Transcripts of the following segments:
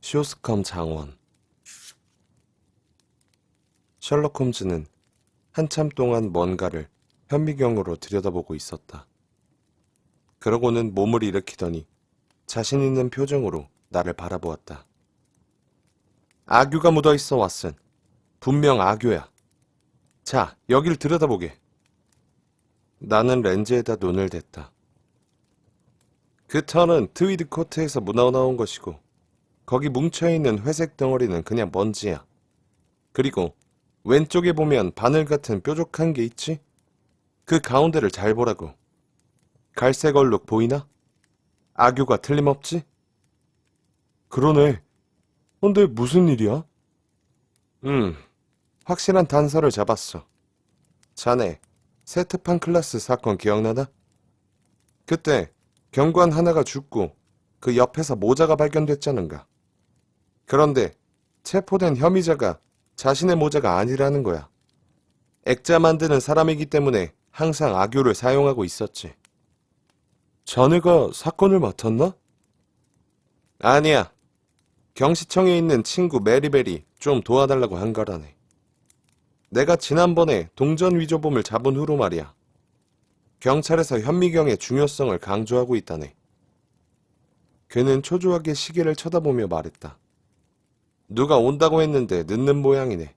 쇼스컴 장원. 셜록 홈즈는 한참 동안 뭔가를 현미경으로 들여다보고 있었다. 그러고는 몸을 일으키더니 자신 있는 표정으로 나를 바라보았다. 악유가 묻어있어, 왓슨. 분명 악유야. 자, 여길 들여다보게. 나는 렌즈에다 눈을 댔다. 그 털은 트위드 코트에서 묻어나온 것이고 거기 뭉쳐있는 회색 덩어리는 그냥 먼지야. 그리고 왼쪽에 보면 바늘 같은 뾰족한 게 있지? 그 가운데를 잘 보라고. 갈색 얼룩 보이나? 악유가 틀림없지? 그러네. 근데 무슨 일이야? 확실한 단서를 잡았어. 자네, 세트판 클라스 사건 기억나나? 그때 경관 하나가 죽고 그 옆에서 모자가 발견됐잖은가. 그런데 체포된 혐의자가 자신의 모자가 아니라는 거야. 액자 만드는 사람이기 때문에 항상 악유를 사용하고 있었지. 자네가 사건을 맡았나? 아니야. 경시청에 있는 친구 메리벨이 좀 도와달라고 한 거라네. 내가 지난번에 동전 위조범을 잡은 후로 말이야. 경찰에서 현미경의 중요성을 강조하고 있다네. 그는 초조하게 시계를 쳐다보며 말했다. 누가 온다고 했는데 늦는 모양이네.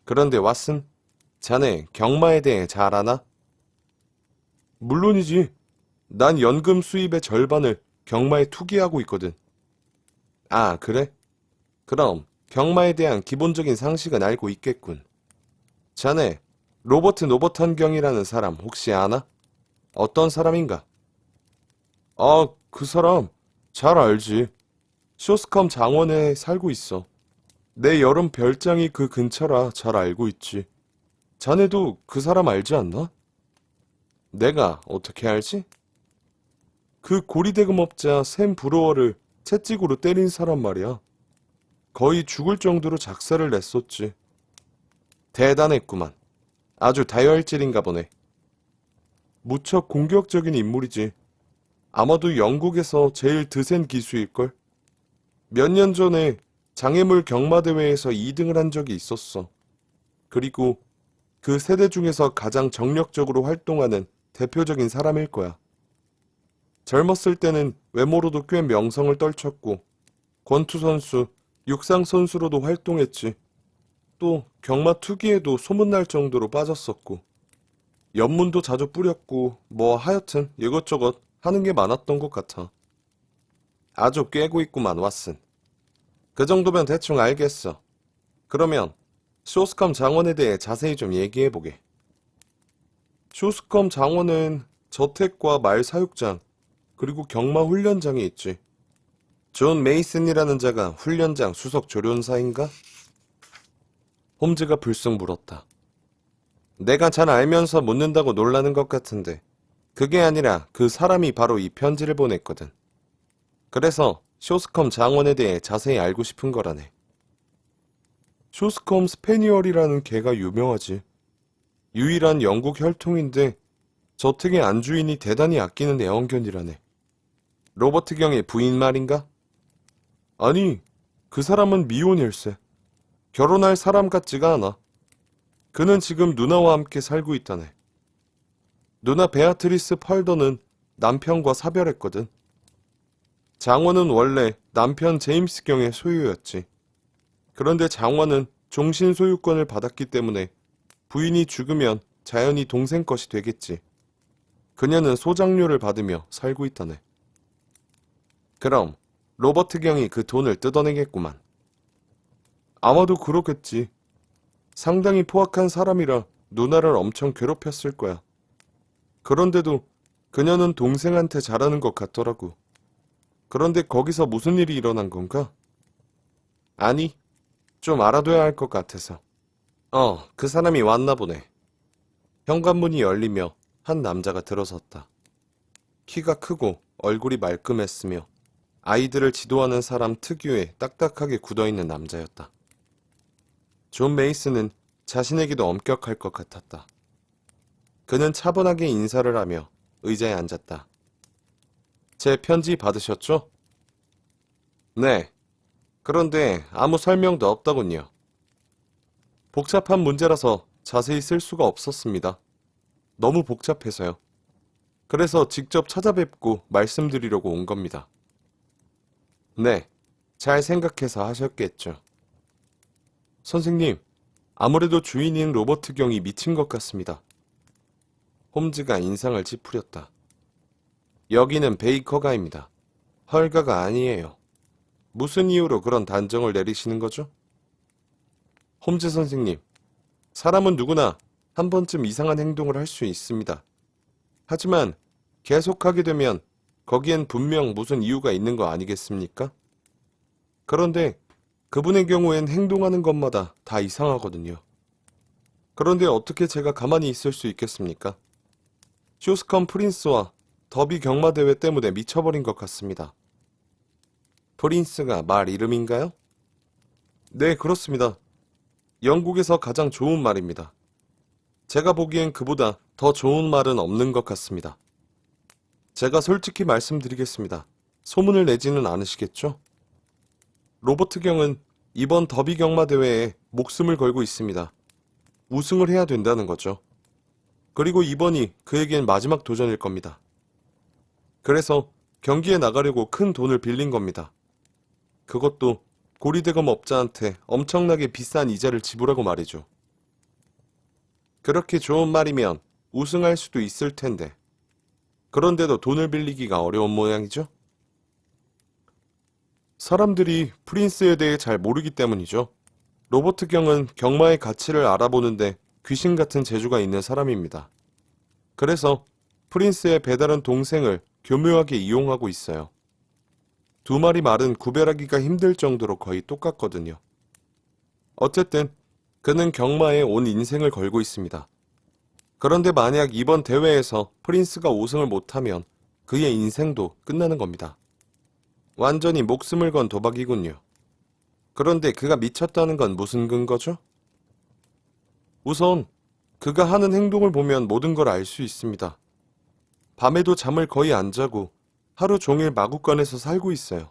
그런데 왓슨, 자네 경마에 대해 잘 아나? 물론이지. 난 연금 수입의 절반을 경마에 투기하고 있거든. 아, 그래? 그럼 경마에 대한 기본적인 상식은 알고 있겠군. 자네, 로버트 노버턴 경이라는 사람 혹시 아나? 어떤 사람인가? 아, 그 사람 잘 알지. 쇼스컴 장원에 살고 있어. 내 여름 별장이 그 근처라 잘 알고 있지. 자네도 그 사람 알지 않나? 내가 어떻게 알지? 그 고리대금업자 샘 브로어를 채찍으로 때린 사람 말이야. 거의 죽을 정도로 작사를 냈었지. 대단했구만. 아주 다혈질인가 보네. 무척 공격적인 인물이지. 아마도 영국에서 제일 드센 기수일걸. 몇 년 전에 장애물 경마대회에서 2등을 한 적이 있었어. 그리고 그 세대 중에서 가장 정력적으로 활동하는 대표적인 사람일 거야. 젊었을 때는 외모로도 꽤 명성을 떨쳤고 권투 선수, 육상 선수로도 활동했지. 또 경마 투기에도 소문날 정도로 빠졌었고 연문도 자주 뿌렸고 뭐 하여튼 이것저것 하는 게 많았던 것 같아. 아주 꿰고 있구만, 왓슨. 그 정도면 대충 알겠어. 그러면 쇼스컴 장원에 대해 자세히 좀 얘기해보게. 쇼스컴 장원은 저택과 말 사육장, 그리고 경마 훈련장이 있지. 존 메이슨이라는 자가 훈련장 수석 조련사인가? 홈즈가 불쑥 물었다. 내가 잘 알면서 묻는다고 놀라는 것 같은데 그게 아니라 그 사람이 바로 이 편지를 보냈거든. 그래서 쇼스컴 장원에 대해 자세히 알고 싶은 거라네. 쇼스컴 스페니얼이라는 개가 유명하지. 유일한 영국 혈통인데 저택의 안주인이 대단히 아끼는 애완견이라네. 로버트 경의 부인 말인가? 아니, 그 사람은 미혼일세. 결혼할 사람 같지가 않아. 그는 지금 누나와 함께 살고 있다네. 누나 베아트리스 펄더는 남편과 사별했거든. 장원은 원래 남편 제임스 경의 소유였지. 그런데 장원은 종신 소유권을 받았기 때문에 부인이 죽으면 자연히 동생 것이 되겠지. 그녀는 소장료를 받으며 살고 있다네. 그럼 로버트 경이 그 돈을 뜯어내겠구만. 아마도 그렇겠지. 상당히 포악한 사람이라 누나를 엄청 괴롭혔을 거야. 그런데도 그녀는 동생한테 잘하는 것 같더라고. 그런데 거기서 무슨 일이 일어난 건가? 아니, 좀 알아둬야 할 것 같아서. 그 사람이 왔나 보네. 현관문이 열리며 한 남자가 들어섰다. 키가 크고 얼굴이 말끔했으며 아이들을 지도하는 사람 특유의 딱딱하게 굳어있는 남자였다. 존 메이슨은 자신에게도 엄격할 것 같았다. 그는 차분하게 인사를 하며 의자에 앉았다. 제 편지 받으셨죠? 네. 그런데 아무 설명도 없더군요. 복잡한 문제라서 자세히 쓸 수가 없었습니다. 너무 복잡해서요. 그래서 직접 찾아뵙고 말씀드리려고 온 겁니다. 네, 잘 생각해서 하셨겠죠. 선생님, 아무래도 주인인 로버트 경이 미친 것 같습니다. 홈즈가 인상을 찌푸렸다. 여기는 베이커가입니다. 헐가가 아니에요. 무슨 이유로 그런 단정을 내리시는 거죠? 홈즈 선생님, 사람은 누구나 한 번쯤 이상한 행동을 할 수 있습니다. 하지만 계속하게 되면 거기엔 분명 무슨 이유가 있는 거 아니겠습니까? 그런데 그분의 경우엔 행동하는 것마다 다 이상하거든요. 그런데 어떻게 제가 가만히 있을 수 있겠습니까? 쇼스컴 프린스와 더비 경마대회 때문에 미쳐버린 것 같습니다. 프린스가 말 이름인가요? 네, 그렇습니다. 영국에서 가장 좋은 말입니다. 제가 보기엔 그보다 더 좋은 말은 없는 것 같습니다. 제가 솔직히 말씀드리겠습니다. 소문을 내지는 않으시겠죠? 로버트 경은 이번 더비 경마 대회에 목숨을 걸고 있습니다. 우승을 해야 된다는 거죠. 그리고 이번이 그에겐 마지막 도전일 겁니다. 그래서 경기에 나가려고 큰 돈을 빌린 겁니다. 그것도 고리대금 업자한테 엄청나게 비싼 이자를 지불하고 말이죠. 그렇게 좋은 말이면 우승할 수도 있을 텐데. 그런데도 돈을 빌리기가 어려운 모양이죠? 사람들이 프린스에 대해 잘 모르기 때문이죠. 로버트 경은 경마의 가치를 알아보는데 귀신 같은 재주가 있는 사람입니다. 그래서 프린스의 배다른 동생을 교묘하게 이용하고 있어요. 두 마리 말은 구별하기가 힘들 정도로 거의 똑같거든요. 어쨌든 그는 경마에 온 인생을 걸고 있습니다. 그런데 만약 이번 대회에서 프린스가 우승을 못하면 그의 인생도 끝나는 겁니다. 완전히 목숨을 건 도박이군요. 그런데 그가 미쳤다는 건 무슨 근거죠? 우선 그가 하는 행동을 보면 모든 걸 알 수 있습니다. 밤에도 잠을 거의 안 자고 하루 종일 마구간에서 살고 있어요.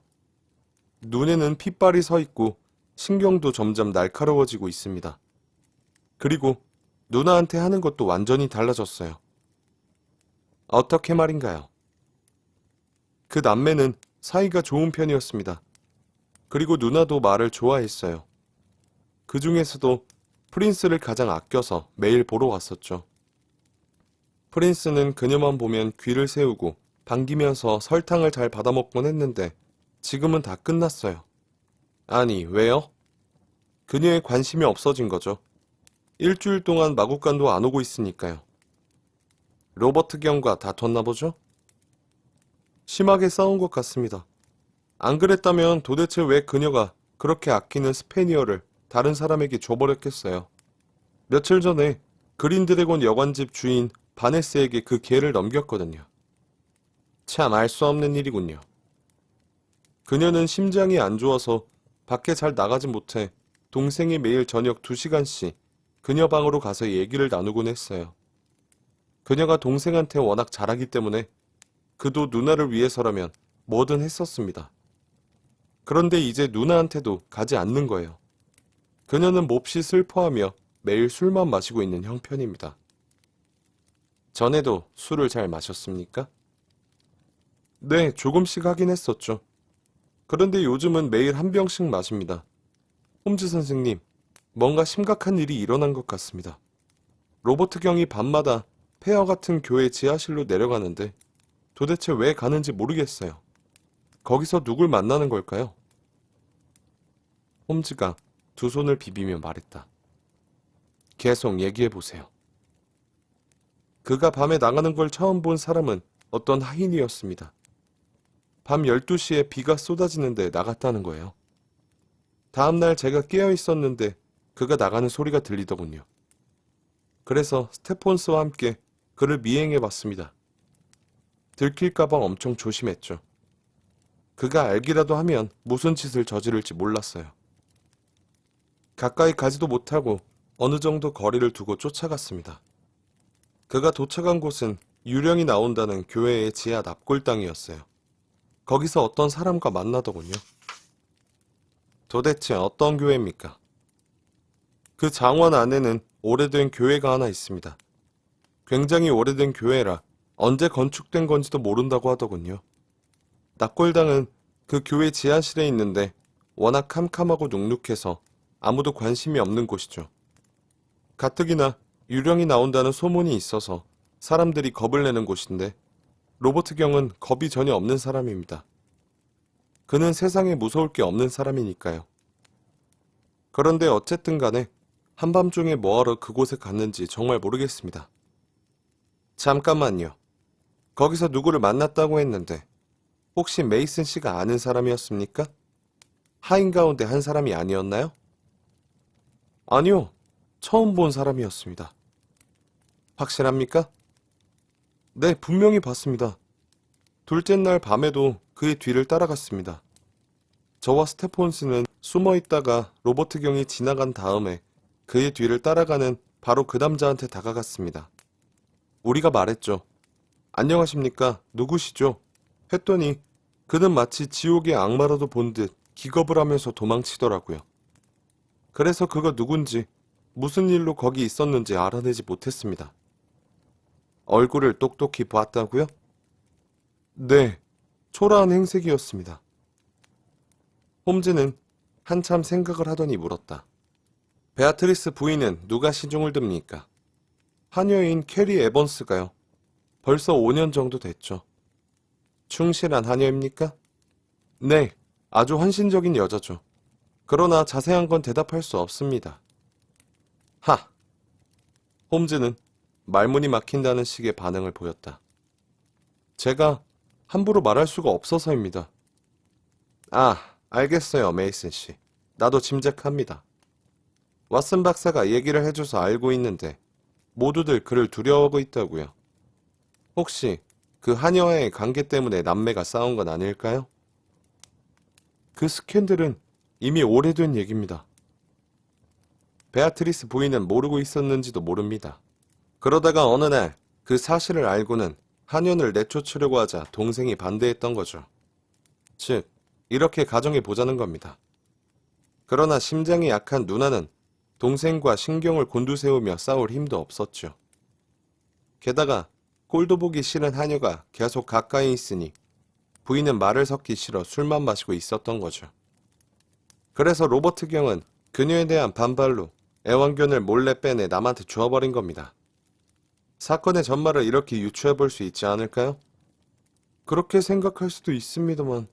눈에는 핏발이 서 있고 신경도 점점 날카로워지고 있습니다. 그리고 누나한테 하는 것도 완전히 달라졌어요. 어떻게 말인가요? 그 남매는 사이가 좋은 편이었습니다. 그리고 누나도 말을 좋아했어요. 그 중에서도 프린스를 가장 아껴서 매일 보러 왔었죠. 프린스는 그녀만 보면 귀를 세우고 반기면서 설탕을 잘 받아먹곤 했는데 지금은 다 끝났어요. 아니, 왜요? 그녀의 관심이 없어진 거죠. 일주일 동안 마구간도 안 오고 있으니까요. 로버트 경과 다퉜나 보죠? 심하게 싸운 것 같습니다. 안 그랬다면 도대체 왜 그녀가 그렇게 아끼는 스페니어를 다른 사람에게 줘버렸겠어요. 며칠 전에 그린드래곤 여관집 주인 바네스에게 그 개를 넘겼거든요. 참 알 수 없는 일이군요. 그녀는 심장이 안 좋아서 밖에 잘 나가지 못해 동생이 매일 저녁 2시간씩 그녀 방으로 가서 얘기를 나누곤 했어요. 그녀가 동생한테 워낙 잘하기 때문에 그도 누나를 위해서라면 뭐든 했었습니다. 그런데 이제 누나한테도 가지 않는 거예요. 그녀는 몹시 슬퍼하며 매일 술만 마시고 있는 형편입니다. 전에도 술을 잘 마셨습니까? 네, 조금씩 하긴 했었죠. 그런데 요즘은 매일 한 병씩 마십니다. 홈즈 선생님, 뭔가 심각한 일이 일어난 것 같습니다. 로버트 경이 밤마다 폐허 같은 교회 지하실로 내려가는데 도대체 왜 가는지 모르겠어요. 거기서 누굴 만나는 걸까요? 홈즈가 두 손을 비비며 말했다. 계속 얘기해보세요. 그가 밤에 나가는 걸 처음 본 사람은 어떤 하인이었습니다. 밤 12시에 비가 쏟아지는데 나갔다는 거예요. 다음날 제가 깨어 있었는데 그가 나가는 소리가 들리더군요. 그래서 스테폰스와 함께 그를 미행해봤습니다. 들킬까봐 엄청 조심했죠. 그가 알기라도 하면 무슨 짓을 저지를지 몰랐어요. 가까이 가지도 못하고 어느 정도 거리를 두고 쫓아갔습니다. 그가 도착한 곳은 유령이 나온다는 교회의 지하 납골당이었어요. 거기서 어떤 사람과 만나더군요. 도대체 어떤 교회입니까? 그 장원 안에는 오래된 교회가 하나 있습니다. 굉장히 오래된 교회라 언제 건축된 건지도 모른다고 하더군요. 납골당은 그 교회 지하실에 있는데 워낙 캄캄하고 눅눅해서 아무도 관심이 없는 곳이죠. 가뜩이나 유령이 나온다는 소문이 있어서 사람들이 겁을 내는 곳인데 로버트 경은 겁이 전혀 없는 사람입니다. 그는 세상에 무서울 게 없는 사람이니까요. 그런데 어쨌든 간에 한밤중에 뭐하러 그곳에 갔는지 정말 모르겠습니다. 잠깐만요. 거기서 누구를 만났다고 했는데 혹시 메이슨 씨가 아는 사람이었습니까? 하인 가운데 한 사람이 아니었나요? 아니요. 처음 본 사람이었습니다. 확실합니까? 네, 분명히 봤습니다. 둘째 날 밤에도 그의 뒤를 따라갔습니다. 저와 스테폰스는 숨어 있다가 로버트 경이 지나간 다음에 그의 뒤를 따라가는 바로 그 남자한테 다가갔습니다. 우리가 말했죠. 안녕하십니까? 누구시죠? 했더니 그는 마치 지옥의 악마라도 본 듯 기겁을 하면서 도망치더라고요. 그래서 그가 누군지 무슨 일로 거기 있었는지 알아내지 못했습니다. 얼굴을 똑똑히 봤다고요? 네, 초라한 행색이었습니다. 홈즈는 한참 생각을 하더니 물었다. 베아트리스 부인은 누가 시중을 듭니까? 하녀인 캐리 에번스가요. 벌써 5년 정도 됐죠. 충실한 하녀입니까? 네, 아주 헌신적인 여자죠. 그러나 자세한 건 대답할 수 없습니다. 하! 홈즈는 말문이 막힌다는 식의 반응을 보였다. 제가 함부로 말할 수가 없어서입니다. 아, 알겠어요, 메이슨 씨. 나도 짐작합니다. 왓슨 박사가 얘기를 해줘서 알고 있는데 모두들 그를 두려워하고 있다고요. 혹시 그 하녀와의 관계 때문에 남매가 싸운 건 아닐까요? 그 스캔들은 이미 오래된 얘기입니다. 베아트리스 부인은 모르고 있었는지도 모릅니다. 그러다가 어느 날 그 사실을 알고는 하녀를 내쫓으려고 하자 동생이 반대했던 거죠. 즉, 이렇게 가정해 보자는 겁니다. 그러나 심장이 약한 누나는 동생과 신경을 곤두세우며 싸울 힘도 없었죠. 게다가 꼴도 보기 싫은 하녀가 계속 가까이 있으니 부인은 말을 섞기 싫어 술만 마시고 있었던 거죠. 그래서 로버트 경은 그녀에 대한 반발로 애완견을 몰래 빼내 남한테 주어버린 겁니다. 사건의 전말을 이렇게 유추해 볼 수 있지 않을까요? 그렇게 생각할 수도 있습니다만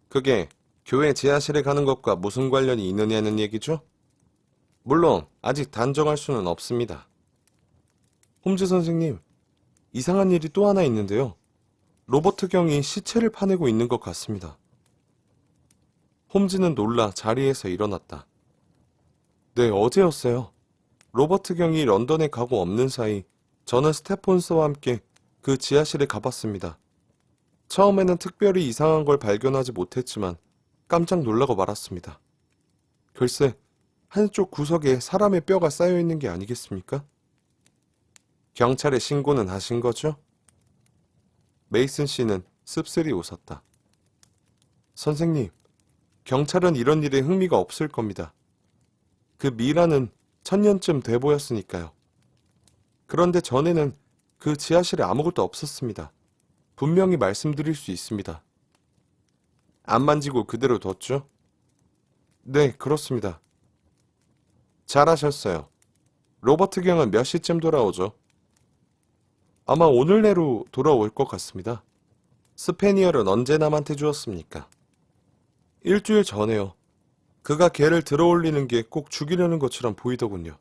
그게 교회 지하실에 가는 것과 무슨 관련이 있느냐는 얘기죠? 물론 아직 단정할 수는 없습니다. 홈즈 선생님, 이상한 일이 또 하나 있는데요. 로버트 경이 시체를 파내고 있는 것 같습니다. 홈즈는 놀라 자리에서 일어났다. 네, 어제였어요. 로버트 경이 런던에 가고 없는 사이 저는 스테폰스와 함께 그 지하실에 가봤습니다. 처음에는 특별히 이상한 걸 발견하지 못했지만 깜짝 놀라고 말았습니다. 글쎄, 한쪽 구석에 사람의 뼈가 쌓여 있는 게 아니겠습니까? 경찰에 신고는 하신 거죠? 메이슨 씨는 씁쓸히 웃었다. 선생님, 경찰은 이런 일에 흥미가 없을 겁니다. 그 미라는 1000년쯤 돼 보였으니까요. 그런데 전에는 그 지하실에 아무것도 없었습니다. 분명히 말씀드릴 수 있습니다. 안 만지고 그대로 뒀죠? 네, 그렇습니다. 잘하셨어요. 로버트 경은 몇 시쯤 돌아오죠? 아마 오늘 내로 돌아올 것 같습니다. 스페니얼은 언제 남한테 주었습니까? 일주일 전에요. 그가 걔를 들어올리는 게 꼭 죽이려는 것처럼 보이더군요.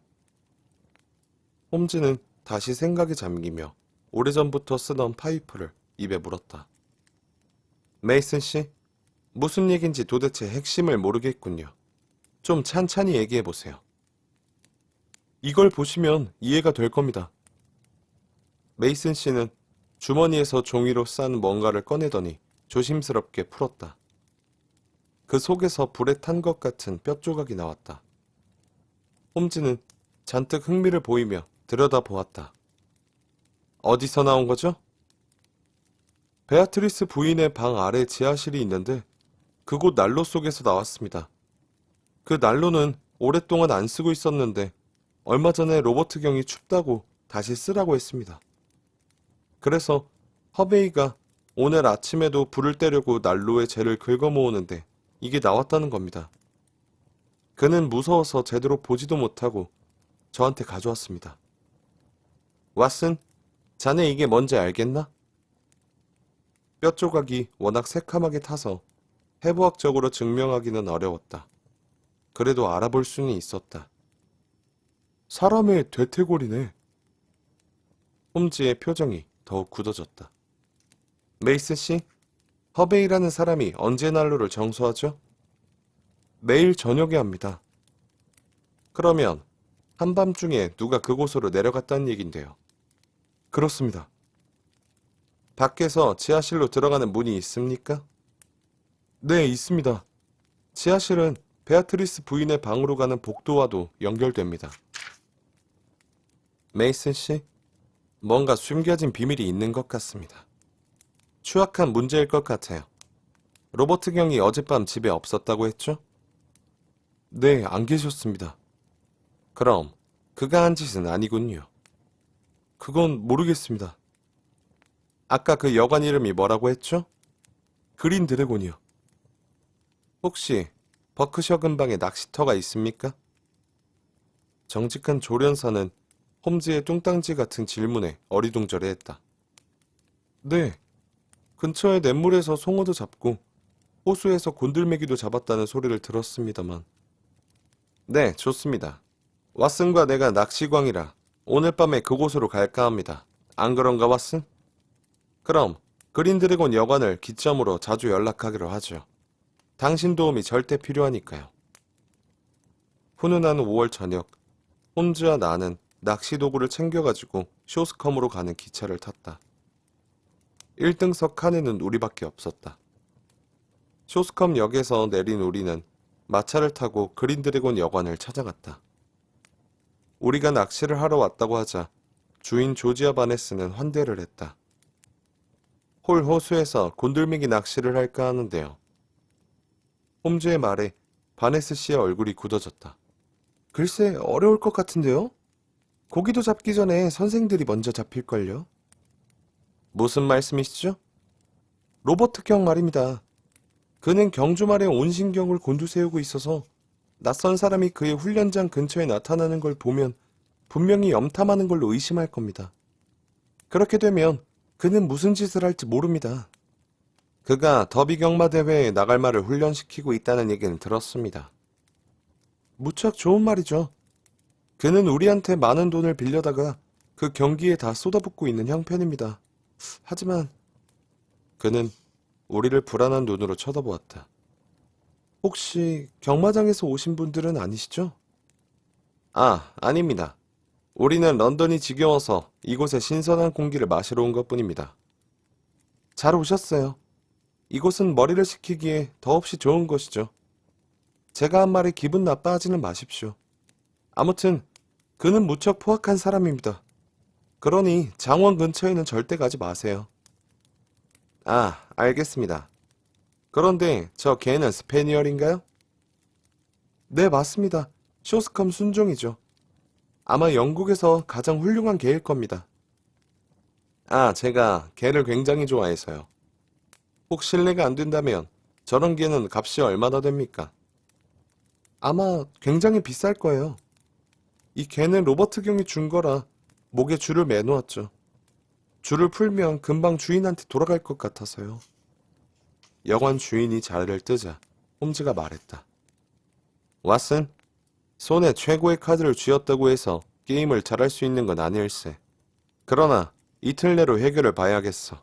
홈즈는 다시 생각에 잠기며 오래전부터 쓰던 파이프를 입에 물었다. 메이슨 씨, 무슨 얘긴지 도대체 핵심을 모르겠군요. 좀 찬찬히 얘기해보세요. 이걸 보시면 이해가 될 겁니다. 메이슨 씨는 주머니에서 종이로 싼 뭔가를 꺼내더니 조심스럽게 풀었다. 그 속에서 불에 탄 것 같은 뼈 조각이 나왔다. 홈즈는 잔뜩 흥미를 보이며 들여다보았다. 어디서 나온 거죠? 베아트리스 부인의 방 아래 지하실이 있는데 그곳 난로 속에서 나왔습니다. 그 난로는 오랫동안 안 쓰고 있었는데 얼마 전에 로버트 경이 춥다고 다시 쓰라고 했습니다. 그래서 허베이가 오늘 아침에도 불을 떼려고 난로에 재를 긁어 모으는데 이게 나왔다는 겁니다. 그는 무서워서 제대로 보지도 못하고 저한테 가져왔습니다. 왓슨, 자네 이게 뭔지 알겠나? 뼈 조각이 워낙 새카맣게 타서 해부학적으로 증명하기는 어려웠다. 그래도 알아볼 수는 있었다. 사람의 대퇴골이네. 홈즈의 표정이 더욱 굳어졌다. 메이슨 씨, 허베이라는 사람이 언제 난로를 정수하죠? 매일 저녁에 합니다. 그러면 한밤중에 누가 그곳으로 내려갔다는 얘긴데요. 그렇습니다. 밖에서 지하실로 들어가는 문이 있습니까? 네, 있습니다. 지하실은 베아트리스 부인의 방으로 가는 복도와도 연결됩니다. 메이슨 씨, 뭔가 숨겨진 비밀이 있는 것 같습니다. 추악한 문제일 것 같아요. 로버트 경이 어젯밤 집에 없었다고 했죠? 네, 안 계셨습니다. 그럼 그가 한 짓은 아니군요. 그건 모르겠습니다. 아까 그 여관 이름이 뭐라고 했죠? 그린 드래곤이요. 혹시 버크셔 근방에 낚시터가 있습니까? 정직한 조련사는 홈즈의 뚱땅지 같은 질문에 어리둥절해했다. 네, 근처의 냇물에서 송어도 잡고 호수에서 곤들메기도 잡았다는 소리를 들었습니다만. 네, 좋습니다. 왓슨과 내가 낚시광이라 오늘 밤에 그곳으로 갈까 합니다. 안 그런가, 왓슨? 그럼 그린 드래곤 여관을 기점으로 자주 연락하기로 하죠. 당신 도움이 절대 필요하니까요. 훈훈한 5월 저녁, 홈즈와 나는 낚시 도구를 챙겨가지고 쇼스컴으로 가는 기차를 탔다. 1등석 칸에는 우리밖에 없었다. 쇼스컴 역에서 내린 우리는 마차를 타고 그린 드래곤 여관을 찾아갔다. 우리가 낚시를 하러 왔다고 하자 주인 조지아 바네스는 환대를 했다. 홀 호수에서 곤들매기 낚시를 할까 하는데요. 홈즈의 말에 바네스 씨의 얼굴이 굳어졌다. 글쎄, 어려울 것 같은데요? 고기도 잡기 전에 선생들이 먼저 잡힐걸요? 무슨 말씀이시죠? 로버트 경 말입니다. 그는 경주말에 온 신경을 곤두세우고 있어서 낯선 사람이 그의 훈련장 근처에 나타나는 걸 보면 분명히 염탐하는 걸로 의심할 겁니다. 그렇게 되면 그는 무슨 짓을 할지 모릅니다. 그가 더비 경마 대회에 나갈 말을 훈련시키고 있다는 얘기는 들었습니다. 무척 좋은 말이죠. 그는 우리한테 많은 돈을 빌려다가 그 경기에 다 쏟아붓고 있는 형편입니다. 하지만 그는 우리를 불안한 눈으로 쳐다보았다. 혹시 경마장에서 오신 분들은 아니시죠? 아, 아닙니다. 우리는 런던이 지겨워서 이곳에 신선한 공기를 마시러 온 것뿐입니다. 잘 오셨어요. 이곳은 머리를 식히기에 더없이 좋은 곳이죠. 제가 한 말에 기분 나빠하지는 마십시오. 아무튼 그는 무척 포악한 사람입니다. 그러니 장원 근처에는 절대 가지 마세요. 아, 알겠습니다. 그런데 저 개는 스페니얼인가요? 네, 맞습니다. 쇼스컴 순종이죠. 아마 영국에서 가장 훌륭한 개일 겁니다. 아, 제가 개를 굉장히 좋아해서요. 혹 실례가 안 된다면 저런 개는 값이 얼마나 됩니까? 아마 굉장히 비쌀 거예요. 이 개는 로버트 경이 준 거라 목에 줄을 매놓았죠. 줄을 풀면 금방 주인한테 돌아갈 것 같아서요. 여관 주인이 자리를 뜨자 홈즈가 말했다. 왓슨, 손에 최고의 카드를 쥐었다고 해서 게임을 잘할 수 있는 건 아닐세. 그러나 이틀 내로 해결을 봐야겠어.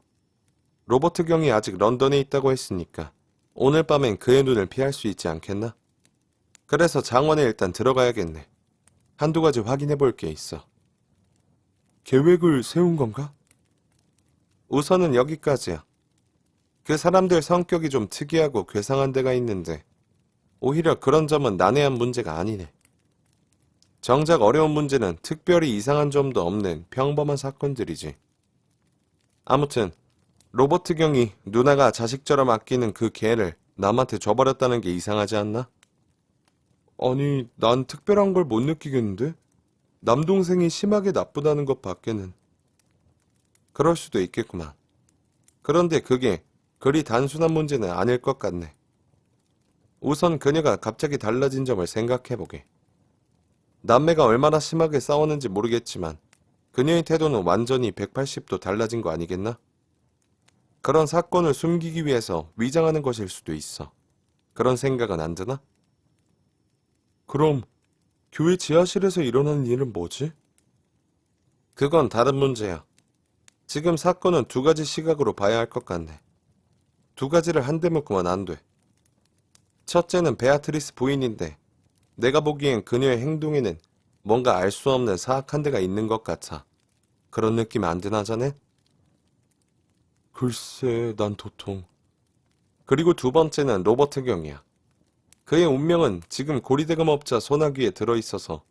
로버트 경이 아직 런던에 있다고 했으니까 오늘 밤엔 그의 눈을 피할 수 있지 않겠나? 그래서 장원에 일단 들어가야겠네. 한두 가지 확인해 볼 게 있어. 계획을 세운 건가? 우선은 여기까지야. 그 사람들 성격이 좀 특이하고 괴상한 데가 있는데 오히려 그런 점은 난해한 문제가 아니네. 정작 어려운 문제는 특별히 이상한 점도 없는 평범한 사건들이지. 아무튼 로버트 경이 누나가 자식처럼 아끼는 그 개를 남한테 줘버렸다는 게 이상하지 않나? 아니, 난 특별한 걸 못 느끼겠는데? 남동생이 심하게 나쁘다는 것 밖에는. 그럴 수도 있겠구만. 그런데 그게 그리 단순한 문제는 아닐 것 같네. 우선 그녀가 갑자기 달라진 점을 생각해보게. 남매가 얼마나 심하게 싸웠는지 모르겠지만 그녀의 태도는 완전히 180도 달라진 거 아니겠나? 그런 사건을 숨기기 위해서 위장하는 것일 수도 있어. 그런 생각은 안 드나? 그럼 교회 지하실에서 일어나는 일은 뭐지? 그건 다른 문제야. 지금 사건은 두 가지 시각으로 봐야 할 것 같네. 두 가지를 한데 묶으면 안 돼. 첫째는 베아트리스 부인인데 내가 보기엔 그녀의 행동에는 뭔가 알 수 없는 사악한 데가 있는 것 같아. 그런 느낌 안 드나 자네? 글쎄, 난 도통. 그리고 두 번째는 로버트 경이야. 그의 운명은 지금 고리대금업자 소나귀에 들어있어서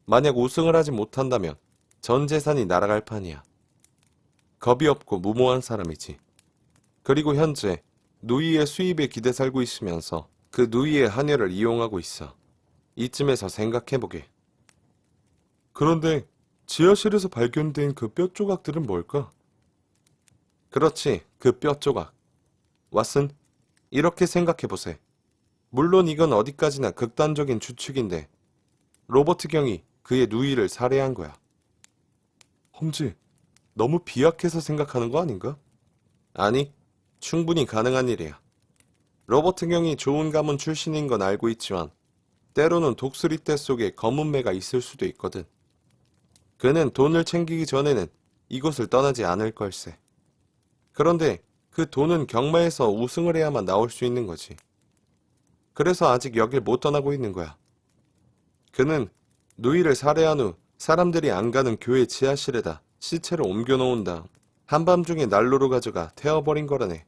만약 우승을 하지 못한다면 전 재산이 날아갈 판이야. 겁이 없고 무모한 사람이지. 그리고 현재 누이의 수입에 기대 살고 있으면서 그 누이의 한여를 이용하고 있어. 이쯤에서 생각해보게. 그런데 지하실에서 발견된 그 뼈 조각들은 뭘까? 그렇지, 그 뼈 조각. 왓슨, 이렇게 생각해보세. 물론 이건 어디까지나 극단적인 추측인데 로버트 경이 그의 누이를 살해한 거야. 험지, 너무 비약해서 생각하는 거 아닌가? 아니, 충분히 가능한 일이야. 로버트 경이 좋은 가문 출신인 건 알고 있지만 때로는 독수리떼 속에 검은 매가 있을 수도 있거든. 그는 돈을 챙기기 전에는 이곳을 떠나지 않을 걸세. 그런데 그 돈은 경마에서 우승을 해야만 나올 수 있는 거지. 그래서 아직 여길 못 떠나고 있는 거야. 그는 누이를 살해한 후 사람들이 안 가는 교회 지하실에다 시체를 옮겨놓은 다음 한밤중에 난로로 가져가 태워버린 거라네.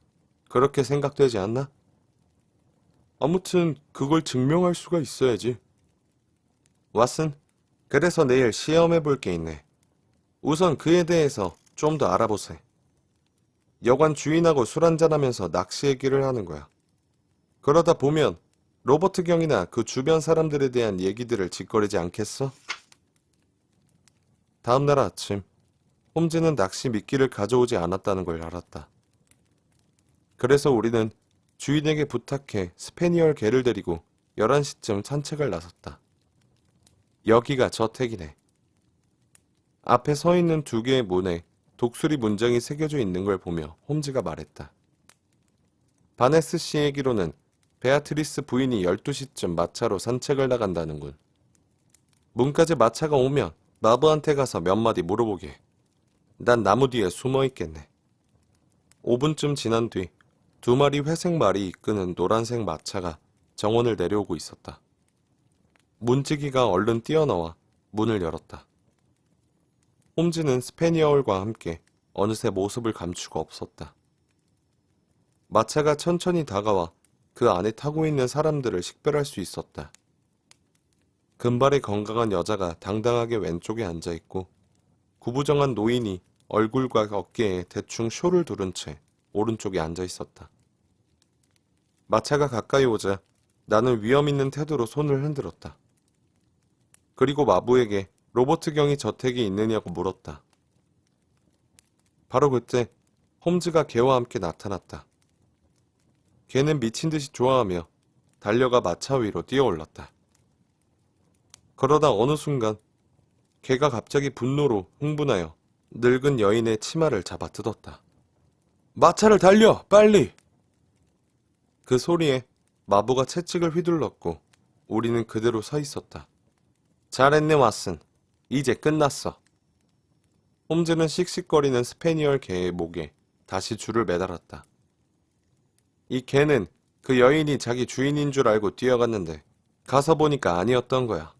그렇게 생각되지 않나? 아무튼 그걸 증명할 수가 있어야지. 왓슨, 그래서 내일 시험해 볼 게 있네. 우선 그에 대해서 좀 더 알아보세. 여관 주인하고 술 한잔하면서 낚시 얘기를 하는 거야. 그러다 보면 로버트 경이나 그 주변 사람들에 대한 얘기들을 짓거리지 않겠어? 다음날 아침, 홈즈는 낚시 미끼를 가져오지 않았다는 걸 알았다. 그래서 우리는 주인에게 부탁해 스페니얼 개를 데리고 11시쯤 산책을 나섰다. 여기가 저택이네. 앞에 서 있는 두 개의 문에 독수리 문장이 새겨져 있는 걸 보며 홈즈가 말했다. 바네스 씨 얘기로는 베아트리스 부인이 12시쯤 마차로 산책을 나간다는군. 문까지 마차가 오면 마부한테 가서 몇 마디 물어보게. 난 나무 뒤에 숨어 있겠네. 5분쯤 지난 뒤 두 마리 회색 말이 이끄는 노란색 마차가 정원을 내려오고 있었다. 문지기가 얼른 뛰어나와 문을 열었다. 홈즈는 스페니얼과 함께 어느새 모습을 감추고 없었다. 마차가 천천히 다가와 그 안에 타고 있는 사람들을 식별할 수 있었다. 금발의 건강한 여자가 당당하게 왼쪽에 앉아있고 구부정한 노인이 얼굴과 어깨에 대충 쇼를 두른 채 오른쪽에 앉아있었다. 마차가 가까이 오자 나는 위험 있는 태도로 손을 흔들었다. 그리고 마부에게 로버트 경이 저택에 있느냐고 물었다. 바로 그때 홈즈가 개와 함께 나타났다. 개는 미친 듯이 좋아하며 달려가 마차 위로 뛰어올랐다. 그러다 어느 순간 개가 갑자기 분노로 흥분하여 늙은 여인의 치마를 잡아 뜯었다. 마차를 달려! 빨리! 그 소리에 마부가 채찍을 휘둘렀고 우리는 그대로 서 있었다. 잘했네 왓슨. 이제 끝났어. 홈즈는 씩씩거리는 스페니얼 개의 목에 다시 줄을 매달았다. 이 개는 그 여인이 자기 주인인 줄 알고 뛰어갔는데 가서 보니까 아니었던 거야.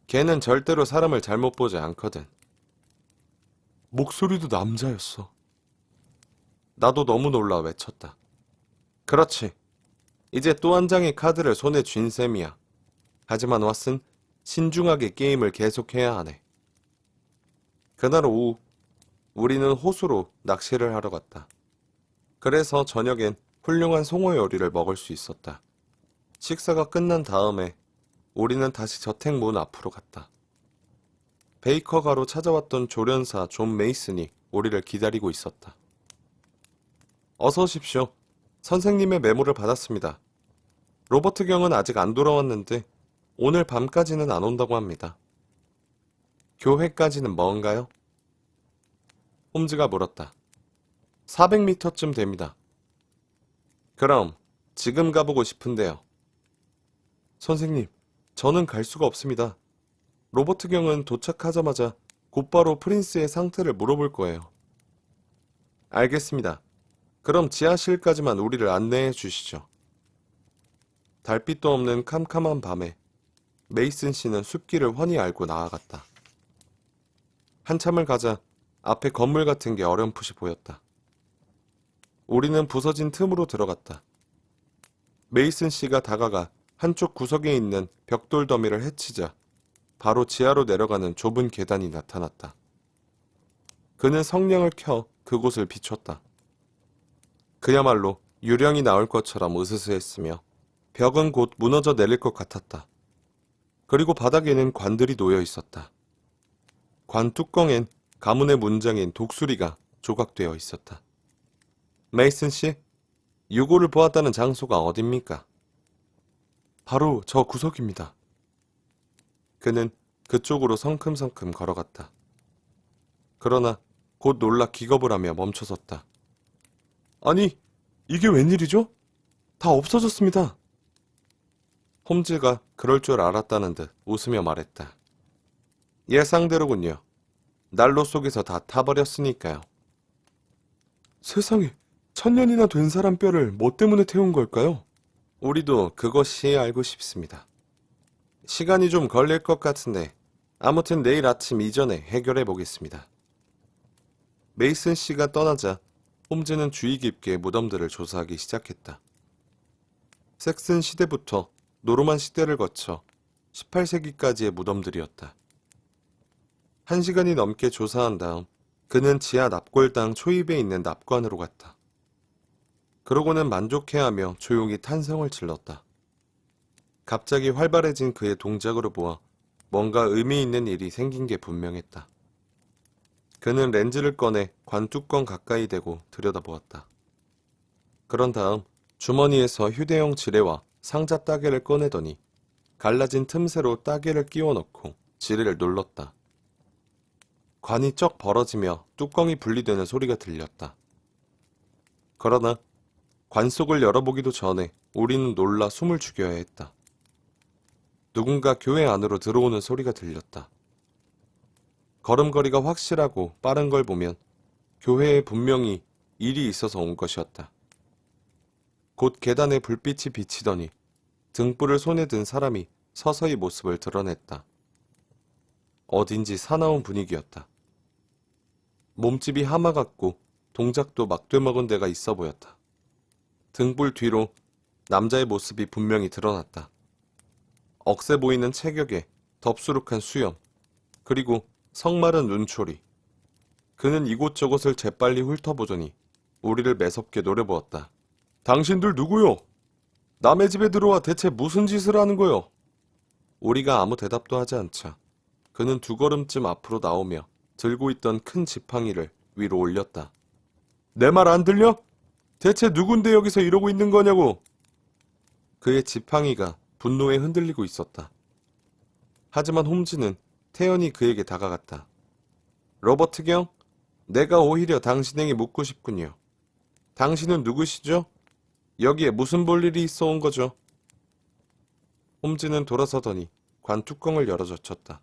개는 절대로 사람을 잘못 보지 않거든. 목소리도 남자였어. 나도 너무 놀라 외쳤다. 그렇지. 이제 또 한 장의 카드를 손에 쥔 셈이야. 하지만 왓슨, 신중하게 게임을 계속해야 하네. 그날 오후 우리는 호수로 낚시를 하러 갔다. 그래서 저녁엔 훌륭한 송어 요리를 먹을 수 있었다. 식사가 끝난 다음에 우리는 다시 저택문 앞으로 갔다. 베이커가로 찾아왔던 조련사 존 메이슨이 우리를 기다리고 있었다. 어서 오십시오. 선생님의 메모를 받았습니다. 로버트 경은 아직 안 돌아왔는데 오늘 밤까지는 안 온다고 합니다. 교회까지는 먼가요? 홈즈가 물었다. 400m쯤 됩니다. 그럼 지금 가보고 싶은데요. 선생님, 저는 갈 수가 없습니다. 로버트 경은 도착하자마자 곧바로 프린스의 상태를 물어볼 거예요. 알겠습니다. 그럼 지하실까지만 우리를 안내해 주시죠. 달빛도 없는 캄캄한 밤에 메이슨 씨는 숲길을 훤히 알고 나아갔다. 한참을 가자 앞에 건물 같은 게 어렴풋이 보였다. 우리는 부서진 틈으로 들어갔다. 메이슨 씨가 다가가 한쪽 구석에 있는 벽돌 더미를 해치자 바로 지하로 내려가는 좁은 계단이 나타났다. 그는 성냥을 켜 그곳을 비췄다. 그야말로 유령이 나올 것처럼 으스스했으며 벽은 곧 무너져 내릴 것 같았다. 그리고 바닥에는 관들이 놓여 있었다. 관 뚜껑엔 가문의 문장인 독수리가 조각되어 있었다. 메이슨 씨, 유골을 보았다는 장소가 어딥니까? 바로 저 구석입니다. 그는 그쪽으로 성큼성큼 걸어갔다. 그러나 곧 놀라 기겁을 하며 멈춰섰다. 아니, 이게 웬일이죠? 다 없어졌습니다. 홈즈가 그럴 줄 알았다는 듯 웃으며 말했다. 예상대로군요. 난로 속에서 다 타버렸으니까요. 세상에, 1000년이나 된 사람 뼈를 뭐 때문에 태운 걸까요? 우리도 그것이 알고 싶습니다. 시간이 좀 걸릴 것 같은데 아무튼 내일 아침 이전에 해결해 보겠습니다. 메이슨 씨가 떠나자 홈즈는 주의 깊게 무덤들을 조사하기 시작했다. 섹슨 시대부터 노르만 시대를 거쳐 18세기까지의 무덤들이었다. 1시간이 넘게 조사한 다음 그는 지하 납골당 초입에 있는 납관으로 갔다. 그러고는 만족해하며 조용히 탄성을 질렀다. 갑자기 활발해진 그의 동작으로 보아 뭔가 의미 있는 일이 생긴 게 분명했다. 그는 렌즈를 꺼내 관 뚜껑 가까이 대고 들여다보았다. 그런 다음 주머니에서 휴대용 지뢰와 상자 따개를 꺼내더니 갈라진 틈새로 따개를 끼워 넣고 지뢰를 눌렀다. 관이 쩍 벌어지며 뚜껑이 분리되는 소리가 들렸다. 그러나 관 속을 열어보기도 전에 우리는 놀라 숨을 죽여야 했다. 누군가 교회 안으로 들어오는 소리가 들렸다. 걸음걸이가 확실하고 빠른 걸 보면 교회에 분명히 일이 있어서 온 것이었다. 곧 계단에 불빛이 비치더니 등불을 손에 든 사람이 서서히 모습을 드러냈다. 어딘지 사나운 분위기였다. 몸집이 하마 같고 동작도 막되먹은 데가 있어 보였다. 등불 뒤로 남자의 모습이 분명히 드러났다. 억세 보이는 체격에 덥수룩한 수염, 그리고 성마른 눈초리. 그는 이곳저곳을 재빨리 훑어보더니 우리를 매섭게 노려보았다. 당신들 누구요? 남의 집에 들어와 대체 무슨 짓을 하는 거요? 우리가 아무 대답도 하지 않자 그는 2걸음쯤 앞으로 나오며 들고 있던 큰 지팡이를 위로 올렸다. 내 말 안 들려? 대체 누군데 여기서 이러고 있는 거냐고? 그의 지팡이가 분노에 흔들리고 있었다. 하지만 홈즈는 태연히 그에게 다가갔다. 로버트 경, 내가 오히려 당신에게 묻고 싶군요. 당신은 누구시죠? 여기에 무슨 볼 일이 있어 온 거죠? 홈즈는 돌아서더니 관 뚜껑을 열어젖혔다.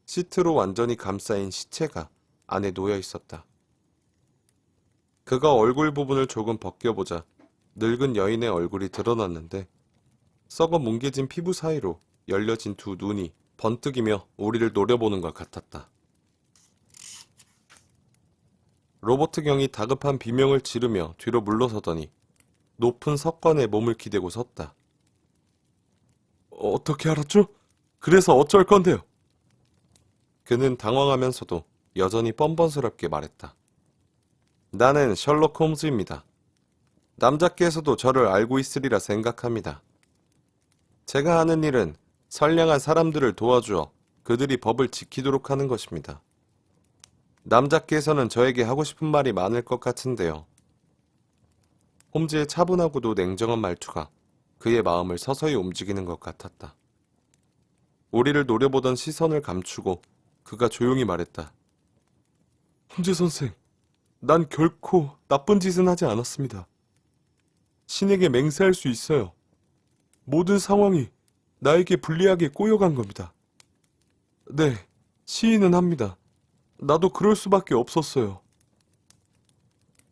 시트로 완전히 감싸인 시체가 안에 놓여 있었다. 그가 얼굴 부분을 조금 벗겨보자 늙은 여인의 얼굴이 드러났는데 썩어 뭉개진 피부 사이로 열려진 2 눈이 번뜩이며 우리를 노려보는 것 같았다. 로버트 경이 다급한 비명을 지르며 뒤로 물러서더니 높은 석관에 몸을 기대고 섰다. 어떻게 알았죠? 그래서 어쩔 건데요? 그는 당황하면서도 여전히 뻔뻔스럽게 말했다. 나는 셜록 홈즈입니다. 남자께서도 저를 알고 있으리라 생각합니다. 제가 하는 일은 선량한 사람들을 도와주어 그들이 법을 지키도록 하는 것입니다. 남자께서는 저에게 하고 싶은 말이 많을 것 같은데요. 홈즈의 차분하고도 냉정한 말투가 그의 마음을 서서히 움직이는 것 같았다. 우리를 노려보던 시선을 감추고 그가 조용히 말했다. 홈즈 선생, 난 결코 나쁜 짓은 하지 않았습니다. 신에게 맹세할 수 있어요. 모든 상황이 나에게 불리하게 꼬여간 겁니다. 네, 시인은 합니다. 나도 그럴 수밖에 없었어요.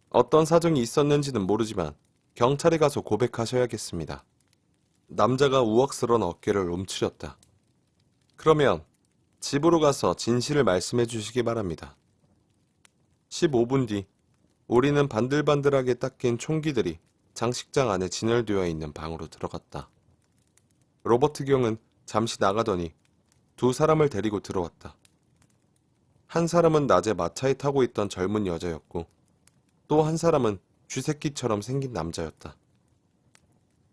어떤 사정이 있었는지는 모르지만 경찰에 가서 고백하셔야겠습니다. 남자가 우악스런 어깨를 움츠렸다. 그러면 집으로 가서 진실을 말씀해 주시기 바랍니다. 15분 뒤 우리는 반들반들하게 닦인 총기들이 장식장 안에 진열되어 있는 방으로 들어갔다. 로버트 경은 잠시 나가더니 두 사람을 데리고 들어왔다. 한 사람은 낮에 마차에 타고 있던 젊은 여자였고 또 한 사람은 쥐새끼처럼 생긴 남자였다.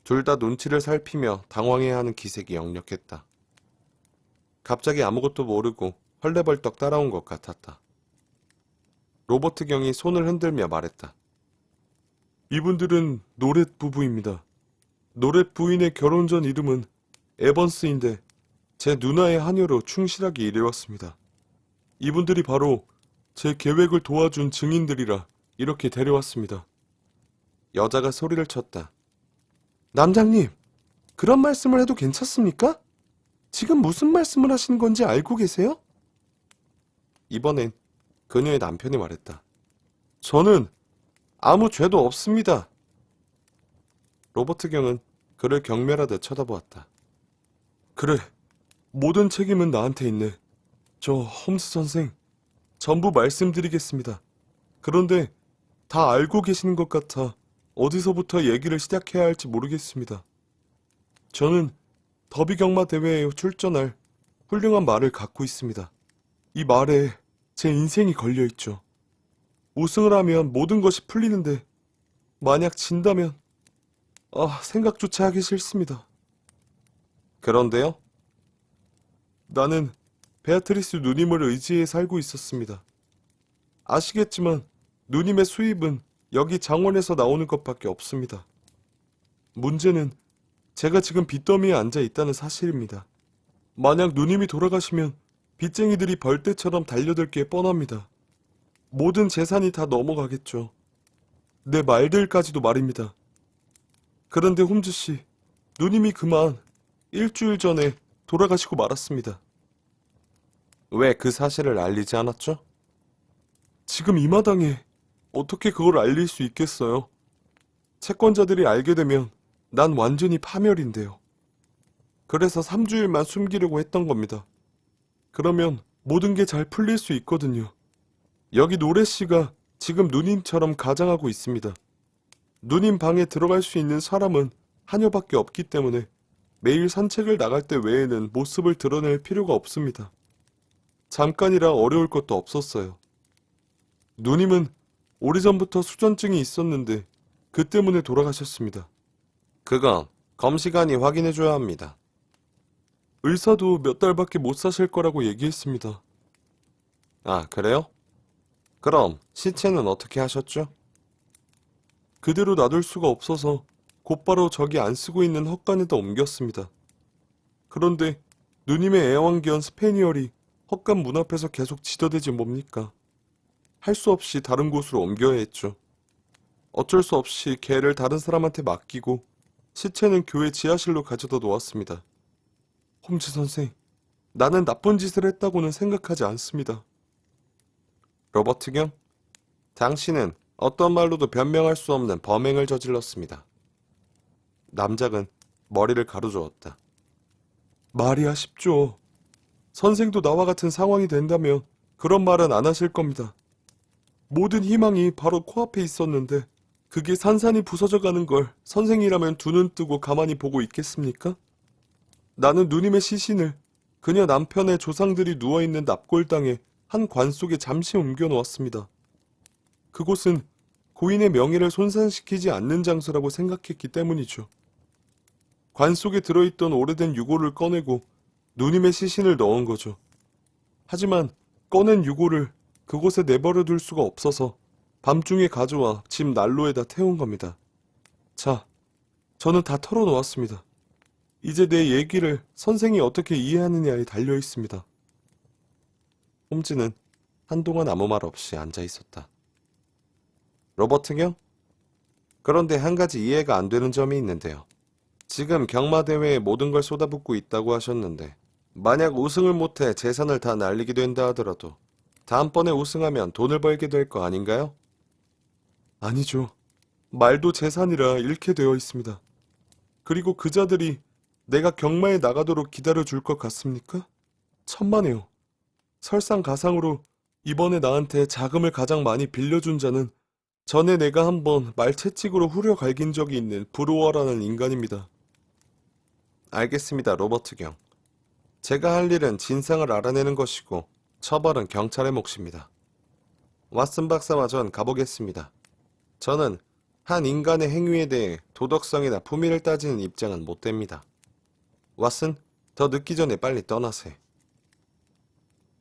둘 다 눈치를 살피며 당황해하는 기색이 역력했다. 갑자기 아무것도 모르고 헐레벌떡 따라온 것 같았다. 로버트 경이 손을 흔들며 말했다. 이분들은 노렛 부부입니다. 노렛 부인의 결혼 전 이름은 에번스인데 제 누나의 하녀로 충실하게 일해왔습니다. 이분들이 바로 제 계획을 도와준 증인들이라 이렇게 데려왔습니다. 여자가 소리를 쳤다. 남장님, 그런 말씀을 해도 괜찮습니까? 지금 무슨 말씀을 하시는 건지 알고 계세요? 이번엔 그녀의 남편이 말했다. 저는 아무 죄도 없습니다. 로버트 경은 그를 경멸하듯 쳐다보았다. 그래, 모든 책임은 나한테 있네. 저 홈스 선생, 전부 말씀드리겠습니다. 그런데 다 알고 계시는 것 같아 어디서부터 얘기를 시작해야 할지 모르겠습니다. 저는 더비 경마 대회에 출전할 훌륭한 말을 갖고 있습니다. 이 말에 제 인생이 걸려있죠. 우승을 하면 모든 것이 풀리는데 만약 진다면 생각조차 하기 싫습니다. 그런데요? 나는 베아트리스 누님을 의지해 살고 있었습니다. 아시겠지만 누님의 수입은 여기 장원에서 나오는 것밖에 없습니다. 문제는 제가 지금 빚더미에 앉아 있다는 사실입니다. 만약 누님이 돌아가시면 빚쟁이들이 벌떼처럼 달려들 게 뻔합니다. 모든 재산이 다 넘어가겠죠. 내 말들까지도 말입니다. 그런데 홈즈 씨, 누님이 그만 일주일 전에 돌아가시고 말았습니다. 왜 그 사실을 알리지 않았죠? 지금 이 마당에 어떻게 그걸 알릴 수 있겠어요? 채권자들이 알게 되면 난 완전히 파멸인데요. 그래서 3주일만 숨기려고 했던 겁니다. 그러면 모든 게 잘 풀릴 수 있거든요. 여기 노래씨가 지금 누님처럼 가장하고 있습니다. 누님 방에 들어갈 수 있는 사람은 하녀밖에 없기 때문에 매일 산책을 나갈 때 외에는 모습을 드러낼 필요가 없습니다. 잠깐이라 어려울 것도 없었어요. 누님은 오래전부터 수전증이 있었는데 그 때문에 돌아가셨습니다. 그건 검시관이 확인해줘야 합니다. 의사도 몇 달밖에 못 사실 거라고 얘기했습니다. 아, 그래요? 그럼 시체는 어떻게 하셨죠? 그대로 놔둘 수가 없어서 곧바로 저기 안 쓰고 있는 헛간에다 옮겼습니다. 그런데 누님의 애완견 스페니얼이 헛간 문 앞에서 계속 지저대지 뭡니까? 할 수 없이 다른 곳으로 옮겨야 했죠. 어쩔 수 없이 개를 다른 사람한테 맡기고 시체는 교회 지하실로 가져다 놓았습니다. 홈즈 선생, 나는 나쁜 짓을 했다고는 생각하지 않습니다. 로버트 경, 당신은 어떤 말로도 변명할 수 없는 범행을 저질렀습니다. 남작은 머리를 가로저었다. 말이야 쉽죠. 선생도 나와 같은 상황이 된다면 그런 말은 안 하실 겁니다. 모든 희망이 바로 코앞에 있었는데 그게 산산이 부서져가는 걸 선생이라면 두 눈 뜨고 가만히 보고 있겠습니까? 나는 누님의 시신을 그녀 남편의 조상들이 누워있는 납골당에 한 관 속에 잠시 옮겨놓았습니다. 그곳은 고인의 명예를 손상시키지 않는 장소라고 생각했기 때문이죠. 관 속에 들어있던 오래된 유골을 꺼내고 누님의 시신을 넣은 거죠. 하지만 꺼낸 유골을 그곳에 내버려 둘 수가 없어서 밤중에 가져와 집 난로에다 태운 겁니다. 자, 저는 다 털어놓았습니다. 이제 내 얘기를 선생이 어떻게 이해하느냐에 달려 있습니다. 홈즈는 한동안 아무 말 없이 앉아 있었다. 로버트 경? 그런데 한 가지 이해가 안 되는 점이 있는데요. 지금 경마대회에 모든 걸 쏟아붓고 있다고 하셨는데 만약 우승을 못해 재산을 다 날리게 된다 하더라도 다음번에 우승하면 돈을 벌게 될 거 아닌가요? 아니죠. 말도 재산이라 잃게 되어 있습니다. 그리고 그 자들이 내가 경마에 나가도록 기다려줄 것 같습니까? 천만에요. 설상가상으로 이번에 나한테 자금을 가장 많이 빌려준 자는 전에 내가 한번 말채찍으로 후려 갈긴 적이 있는 브로어라는 인간입니다. 알겠습니다, 로버트 경. 제가 할 일은 진상을 알아내는 것이고 처벌은 경찰의 몫입니다. 왓슨 박사와 전 가보겠습니다. 저는 한 인간의 행위에 대해 도덕성이나 품위를 따지는 입장은 못 됩니다. 왓슨, 더 늦기 전에 빨리 떠나세.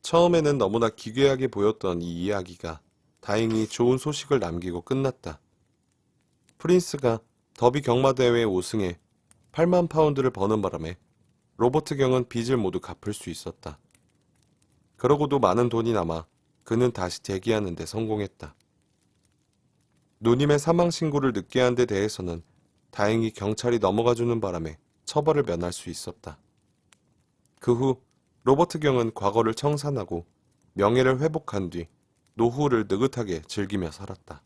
처음에는 너무나 기괴하게 보였던 이 이야기가 다행히 좋은 소식을 남기고 끝났다. 프린스가 더비 경마대회 우승에 8만 파운드를 버는 바람에 로버트 경은 빚을 모두 갚을 수 있었다. 그러고도 많은 돈이 남아 그는 다시 재기하는 데 성공했다. 누님의 사망 신고를 늦게 한 데 대해서는 다행히 경찰이 넘어가주는 바람에 처벌을 면할 수 있었다. 그 후 로버트 경은 과거를 청산하고 명예를 회복한 뒤 노후를 느긋하게 즐기며 살았다.